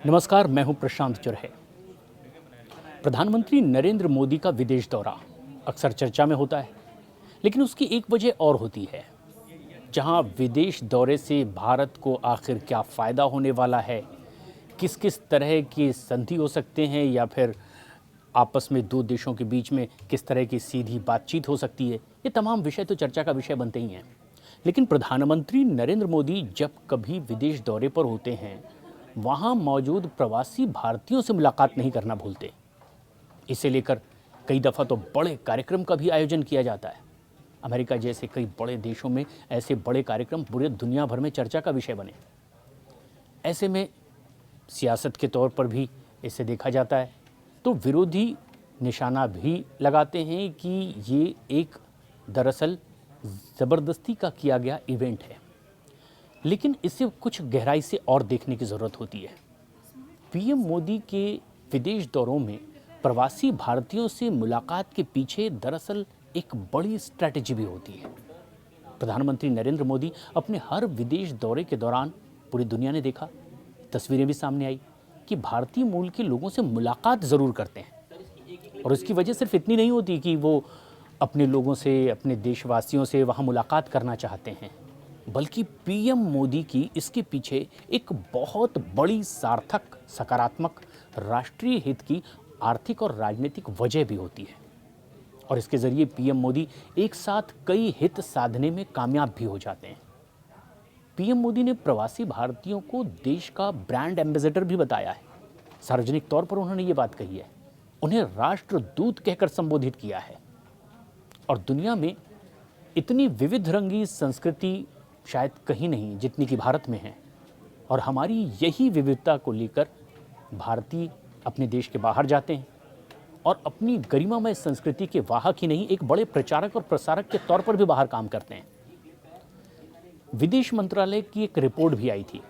नमस्कार, मैं हूं प्रशांत चुरहे। प्रधानमंत्री नरेंद्र मोदी का विदेश दौरा अक्सर चर्चा में होता है, लेकिन उसकी एक वजह और होती है। जहां विदेश दौरे से भारत को आखिर क्या फ़ायदा होने वाला है, किस किस तरह की संधि हो सकते हैं, या फिर आपस में दो देशों के बीच में किस तरह की सीधी बातचीत हो सकती है, ये तमाम विषय तो चर्चा का विषय बनते ही हैं। लेकिन प्रधानमंत्री नरेंद्र मोदी जब कभी विदेश दौरे पर होते हैं, वहाँ मौजूद प्रवासी भारतीयों से मुलाकात नहीं करना भूलते। इसे लेकर कई दफ़ा तो बड़े कार्यक्रम का भी आयोजन किया जाता है। अमेरिका जैसे कई बड़े देशों में ऐसे बड़े कार्यक्रम पूरे दुनिया भर में चर्चा का विषय बने। ऐसे में सियासत के तौर पर भी इसे देखा जाता है, तो विरोधी निशाना भी लगाते हैं कि ये एक दरअसल ज़बरदस्ती का किया गया इवेंट है। लेकिन इसे कुछ गहराई से और देखने की ज़रूरत होती है। पीएम मोदी के विदेश दौरों में प्रवासी भारतीयों से मुलाकात के पीछे दरअसल एक बड़ी स्ट्रैटेजी भी होती है। प्रधानमंत्री नरेंद्र मोदी अपने हर विदेश दौरे के दौरान पूरी दुनिया ने देखा, तस्वीरें भी सामने आई कि भारतीय मूल के लोगों से मुलाकात ज़रूर करते हैं। और उसकी वजह सिर्फ इतनी नहीं होती कि वो अपने लोगों से, अपने देशवासियों से वहाँ मुलाकात करना चाहते हैं, बल्कि पीएम मोदी की इसके पीछे एक बहुत बड़ी सार्थक, सकारात्मक, राष्ट्रीय हित की आर्थिक और राजनीतिक वजह भी होती है। और इसके ज़रिए पीएम मोदी एक साथ कई हित साधने में कामयाब भी हो जाते हैं। पीएम मोदी ने प्रवासी भारतीयों को देश का ब्रांड एम्बेसडर भी बताया है। सार्वजनिक तौर पर उन्होंने ये बात कही है, उन्हें राष्ट्रदूत कहकर संबोधित किया है। और दुनिया में इतनी विविध रंगी संस्कृति शायद कहीं नहीं जितनी कि भारत में है। और हमारी यही विविधता को लेकर भारतीय अपने देश के बाहर जाते हैं और अपनी गरिमामय संस्कृति के वाहक ही नहीं, एक बड़े प्रचारक और प्रसारक के तौर पर भी बाहर काम करते हैं। विदेश मंत्रालय की एक रिपोर्ट भी आई थी,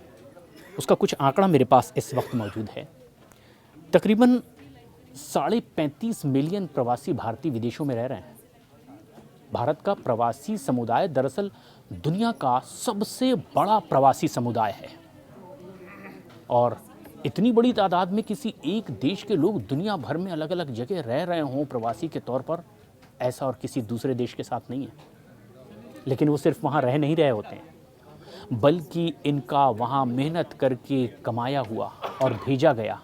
उसका कुछ आंकड़ा मेरे पास इस वक्त मौजूद है। तकरीबन 35.5 मिलियन प्रवासी भारतीय विदेशों में रह रहे हैं। भारत का प्रवासी समुदाय दरअसल दुनिया का सबसे बड़ा प्रवासी समुदाय है। और इतनी बड़ी तादाद में किसी एक देश के लोग दुनिया भर में अलग अलग जगह रह रहे हों प्रवासी के तौर पर, ऐसा और किसी दूसरे देश के साथ नहीं है। लेकिन वो सिर्फ वहाँ रह नहीं रहे होते हैं, बल्कि इनका वहाँ मेहनत करके कमाया हुआ और भेजा गया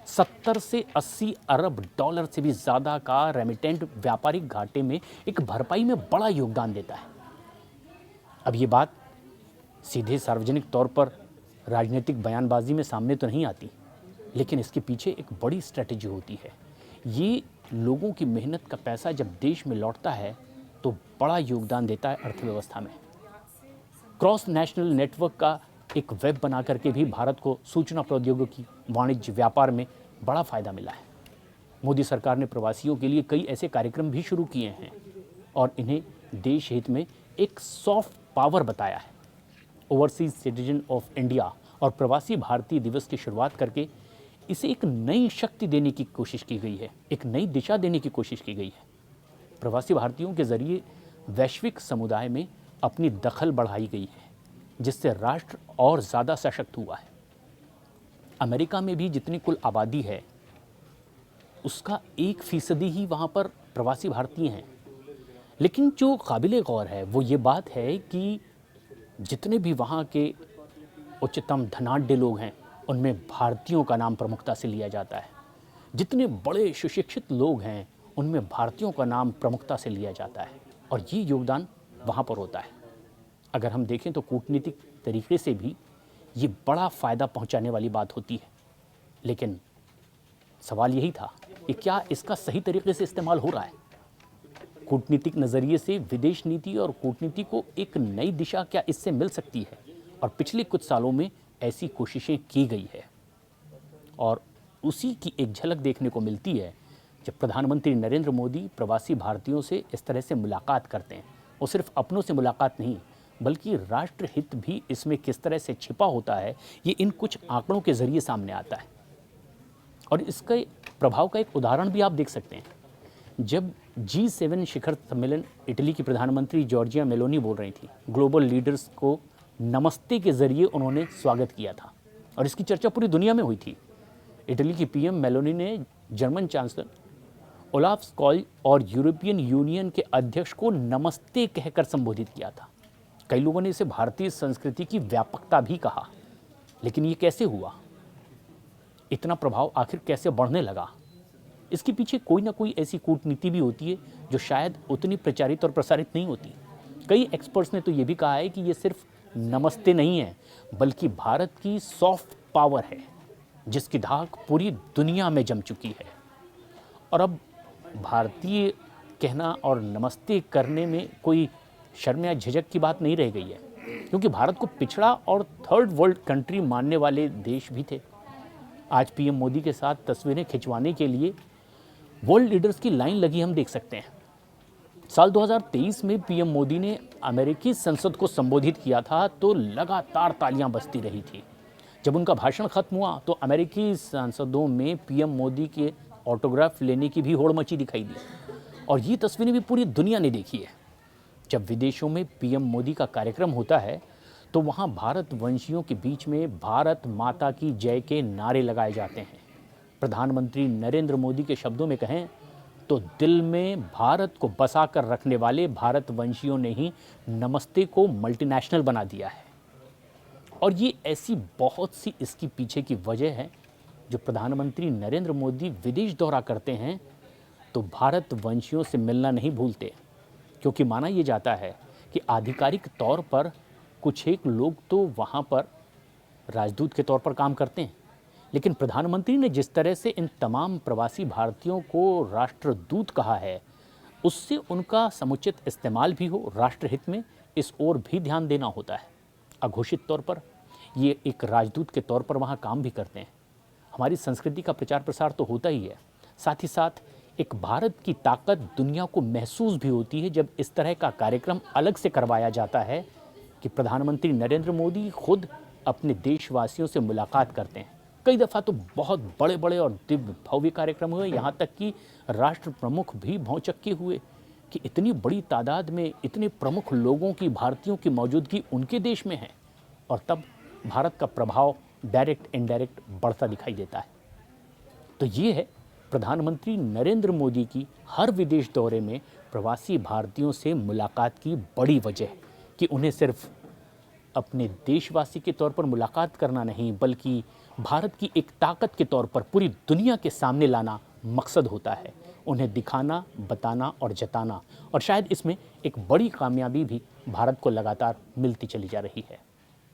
70 से 80 अरब डॉलर से भी ज़्यादा का रेमिटेंट व्यापारिक घाटे में एक भरपाई में बड़ा योगदान देता है। अब ये बात सीधे सार्वजनिक तौर पर राजनीतिक बयानबाजी में सामने तो नहीं आती, लेकिन इसके पीछे एक बड़ी स्ट्रेटजी होती है। ये लोगों की मेहनत का पैसा जब देश में लौटता है तो बड़ा योगदान देता है अर्थव्यवस्था में। क्रॉस नेशनल नेटवर्क का एक वेब बना करके भी भारत को सूचना प्रौद्योगिकी, वाणिज्य, व्यापार में बड़ा फ़ायदा मिला है। मोदी सरकार ने प्रवासियों के लिए कई ऐसे कार्यक्रम भी शुरू किए हैं और इन्हें देश हित में एक सॉफ्ट पावर बताया है। ओवरसीज सिटीजन ऑफ इंडिया और प्रवासी भारतीय दिवस की शुरुआत करके इसे एक नई शक्ति देने की कोशिश की गई है, एक नई दिशा देने की कोशिश की गई है। प्रवासी भारतीयों के ज़रिए वैश्विक समुदाय में अपनी दखल बढ़ाई गई है, जिससे राष्ट्र और ज़्यादा सशक्त हुआ है। अमेरिका में भी जितनी कुल आबादी है उसका 1% ही वहाँ पर प्रवासी भारतीय हैं। लेकिन जो काबिले गौर है वो ये बात है कि जितने भी वहाँ के उच्चतम धनाढ्य लोग हैं उनमें भारतीयों का नाम प्रमुखता से लिया जाता है। जितने बड़े सुशिक्षित लोग हैं उनमें भारतीयों का नाम प्रमुखता से लिया जाता है और ये योगदान वहाँ पर होता है। अगर हम देखें तो कूटनीतिक तरीके से भी ये बड़ा फ़ायदा पहुँचाने वाली बात होती है। लेकिन सवाल यही था कि क्या इसका सही तरीके से इस्तेमाल हो रहा है? कूटनीतिक नज़रिए से विदेश नीति और कूटनीति को एक नई दिशा क्या इससे मिल सकती है? और पिछले कुछ सालों में ऐसी कोशिशें की गई है और उसी की एक झलक देखने को मिलती है जब प्रधानमंत्री नरेंद्र मोदी प्रवासी भारतीयों से इस तरह से मुलाकात करते हैं। वो सिर्फ अपनों से मुलाकात नहीं, बल्कि राष्ट्र हित भी इसमें किस तरह से छिपा होता है, ये इन कुछ आंकड़ों के ज़रिए सामने आता है। और इसके प्रभाव का एक उदाहरण भी आप देख सकते हैं। जब G7 शिखर सम्मेलन इटली की प्रधानमंत्री जॉर्जिया मेलोनी बोल रही थी, ग्लोबल लीडर्स को नमस्ते के ज़रिए उन्होंने स्वागत किया था और इसकी चर्चा पूरी दुनिया में हुई थी। इटली की पीएम मेलोनी ने जर्मन चांसलर ओलाफ स्कॉल्ज और यूरोपियन यूनियन के अध्यक्ष को नमस्ते कहकर संबोधित किया था। कई लोगों ने इसे भारतीय संस्कृति की व्यापकता भी कहा, लेकिन ये कैसे हुआ? इतना प्रभाव आखिर कैसे बढ़ने लगा? इसके पीछे कोई ना कोई ऐसी कूटनीति भी होती है जो शायद उतनी प्रचारित और प्रसारित नहीं होती। कई एक्सपर्ट्स ने तो ये भी कहा है कि ये सिर्फ नमस्ते नहीं है, बल्कि भारत की सॉफ्ट पावर है, जिसकी धाक पूरी दुनिया में जम चुकी है। और अब भारतीय कहना और नमस्ते करने में कोई शर्म या झिझक की बात नहीं रह गई है, क्योंकि भारत को पिछड़ा और थर्ड वर्ल्ड कंट्री मानने वाले देश भी थे। आज पीएम मोदी के साथ तस्वीरें खिंचवाने के लिए वर्ल्ड लीडर्स की लाइन लगी हम देख सकते हैं। साल 2023 में पीएम मोदी ने अमेरिकी संसद को संबोधित किया था तो लगातार तालियां बजती रही थी। जब उनका भाषण खत्म हुआ तो अमेरिकी सांसदों में पीएम मोदी के ऑटोग्राफ लेने की भी होड़ मची दिखाई दी, और ये तस्वीरें भी पूरी दुनिया ने देखी है। जब विदेशों में पीएम मोदी का कार्यक्रम होता है तो वहाँ भारतवंशियों के बीच में भारत माता की जय के नारे लगाए जाते हैं। प्रधानमंत्री नरेंद्र मोदी के शब्दों में कहें तो दिल में भारत को बसा कर रखने वाले भारतवंशियों ने ही नमस्ते को मल्टीनेशनल बना दिया है। और ये ऐसी बहुत सी इसकी पीछे की वजह है। जो प्रधानमंत्री नरेंद्र मोदी विदेश दौरा करते हैं तो भारतवंशियों से मिलना नहीं भूलते, क्योंकि माना यह जाता है कि आधिकारिक तौर पर कुछ एक लोग तो वहाँ पर राजदूत के तौर पर काम करते हैं, लेकिन प्रधानमंत्री ने जिस तरह से इन तमाम प्रवासी भारतीयों को राष्ट्रदूत कहा है, उससे उनका समुचित इस्तेमाल भी हो राष्ट्रहित में, इस ओर भी ध्यान देना होता है। अघोषित तौर पर ये एक राजदूत के तौर पर वहाँ काम भी करते हैं। हमारी संस्कृति का प्रचार प्रसार तो होता ही है, साथ ही साथ एक भारत की ताकत दुनिया को महसूस भी होती है जब इस तरह का कार्यक्रम अलग से करवाया जाता है कि प्रधानमंत्री नरेंद्र मोदी खुद अपने देशवासियों से मुलाकात करते हैं। कई दफ़ा तो बहुत बड़े बड़े और दिव्य भव्य कार्यक्रम हुए, यहाँ तक कि राष्ट्र प्रमुख भी भौंचक्के हुए कि इतनी बड़ी तादाद में इतने प्रमुख लोगों की, भारतीयों की मौजूदगी उनके देश में है, और तब भारत का प्रभाव डायरेक्ट इनडायरेक्ट बढ़ता दिखाई देता है। तो ये है प्रधानमंत्री नरेंद्र मोदी की हर विदेश दौरे में प्रवासी भारतीयों से मुलाकात की बड़ी वजह, कि उन्हें सिर्फ अपने देशवासी के तौर पर मुलाकात करना नहीं, बल्कि भारत की एक ताकत के तौर पर पूरी दुनिया के सामने लाना मकसद होता है। उन्हें दिखाना, बताना और जताना, और शायद इसमें एक बड़ी कामयाबी भी भारत को लगातार मिलती चली जा रही है।